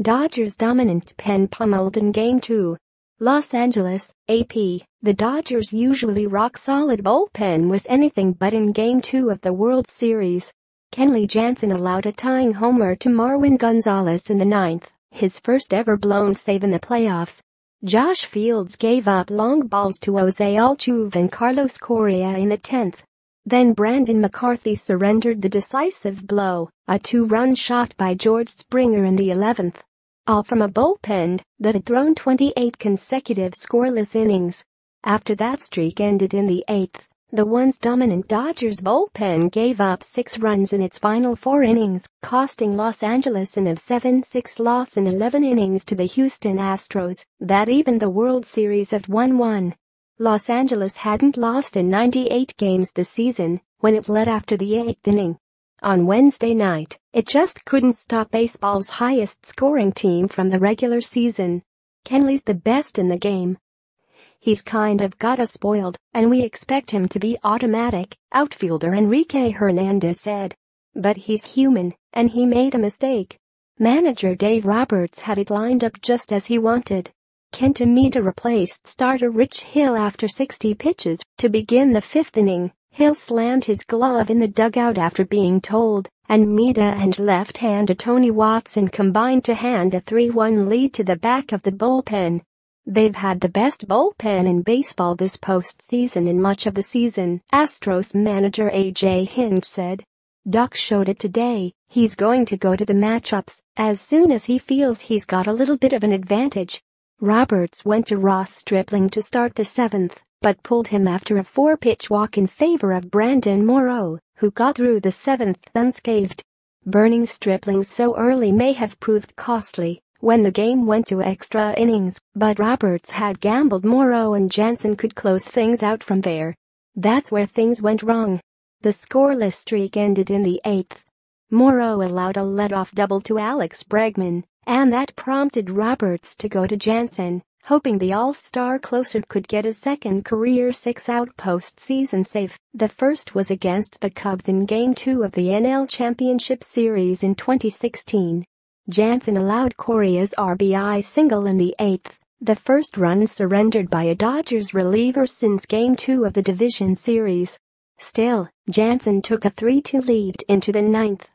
Dodgers dominant pen pummeled in Game 2. Los Angeles, AP. The Dodgers' usually rock-solid bullpen was anything but in Game 2 of the World Series. Kenley Jansen allowed a tying homer to Marwin Gonzalez in the ninth, his first ever blown save in the playoffs. Josh Fields gave up long balls to Jose Altuve and Carlos Correa in the 10th. Then Brandon McCarthy surrendered the decisive blow, a two-run shot by George Springer in the 11th. All from a bullpen that had thrown 28 consecutive scoreless innings. After that streak ended in the 8th, the once-dominant Dodgers bullpen gave up 6 runs in its final 4 innings, costing Los Angeles an 7-6 loss in 11 innings to the Houston Astros that evened the World Series at 1-1. Los Angeles hadn't lost in 98 games this season when it led after the 8th inning. On Wednesday night, it just couldn't stop baseball's highest-scoring team from the regular season. Kenley's the best in the game. He's kind of got us spoiled, and we expect him to be automatic, outfielder Enrique Hernandez said. But he's human, and he made a mistake. Manager Dave Roberts had it lined up just as he wanted. Kenta Maeda replaced starter Rich Hill after 60 pitches. To begin the 5th inning, Hill slammed his glove in the dugout after being told, and Maeda and left-hander Tony Watson combined to hand a 3-1 lead to the back of the bullpen. They've had the best bullpen in baseball this postseason in much of the season, Astros manager A.J. Hinch said. Doc showed it today. He's going to go to the matchups as soon as he feels he's got a little bit of an advantage. Roberts went to Ross Stripling to start the 7th, but pulled him after a 4-pitch walk in favor of Brandon Morrow, who got through the 7th unscathed. Burning Stripling so early may have proved costly when the game went to extra innings, but Roberts had gambled Morrow and Jansen could close things out from there. That's where things went wrong. The scoreless streak ended in the 8th. Morrow allowed a leadoff double to Alex Bregman, and that prompted Roberts to go to Jansen, hoping the all-star closer could get a second career 6-out postseason save. The first was against the Cubs in Game 2 of the NL Championship Series in 2016. Jansen allowed Correa's RBI single in the 8th, the first run surrendered by a Dodgers reliever since Game 2 of the division series. Still, Jansen took a 3-2 lead into the 9th.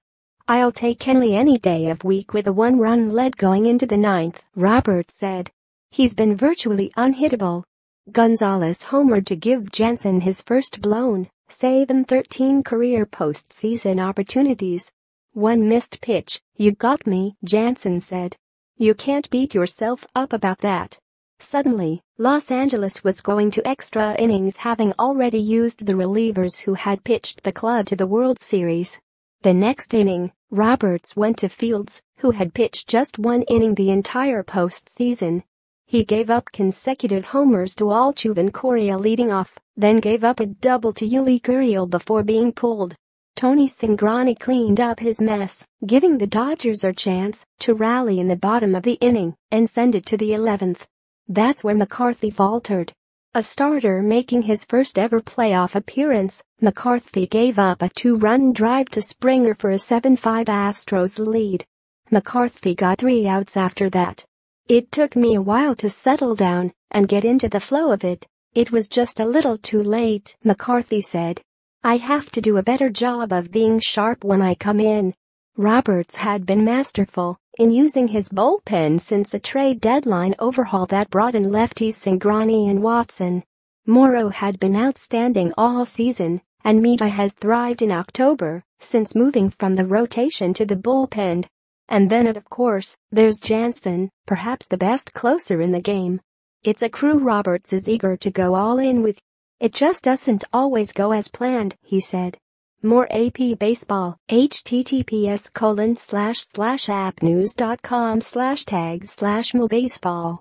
I'll take Kenley any day of week with a 1-run lead going into the 9th, Roberts said. He's been virtually unhittable. Gonzalez homered to give Jansen his first blown save in 13 career postseason opportunities. One missed pitch. You got me, Jansen said. You can't beat yourself up about that. Suddenly, Los Angeles was going to extra innings having already used the relievers who had pitched the club to the World Series. The next inning, Roberts went to Fields, who had pitched just 1 inning the entire postseason. He gave up consecutive homers to Altuve and Correa leading off, then gave up a double to Yuli Gurriel before being pulled. Tony Cingrani cleaned up his mess, giving the Dodgers a chance to rally in the bottom of the inning and send it to the 11th. That's where McCarthy faltered. A starter making his first ever playoff appearance, McCarthy gave up a 2-run drive to Springer for a 7-5 Astros lead. McCarthy got 3 outs after that. It took me a while to settle down and get into the flow of it. It was just a little too late, McCarthy said. I have to do a better job of being sharp when I come in. Roberts had been masterful in using his bullpen since a trade deadline overhaul that brought in lefties Cingrani and Watson. Morrow had been outstanding all season, and Maeda has thrived in October since moving from the rotation to the bullpen. And then of course, there's Jansen, perhaps the best closer in the game. It's a crew Roberts is eager to go all in with. It just doesn't always go as planned, he said. More AP Baseball, https://appnews.com/tag/mobaseball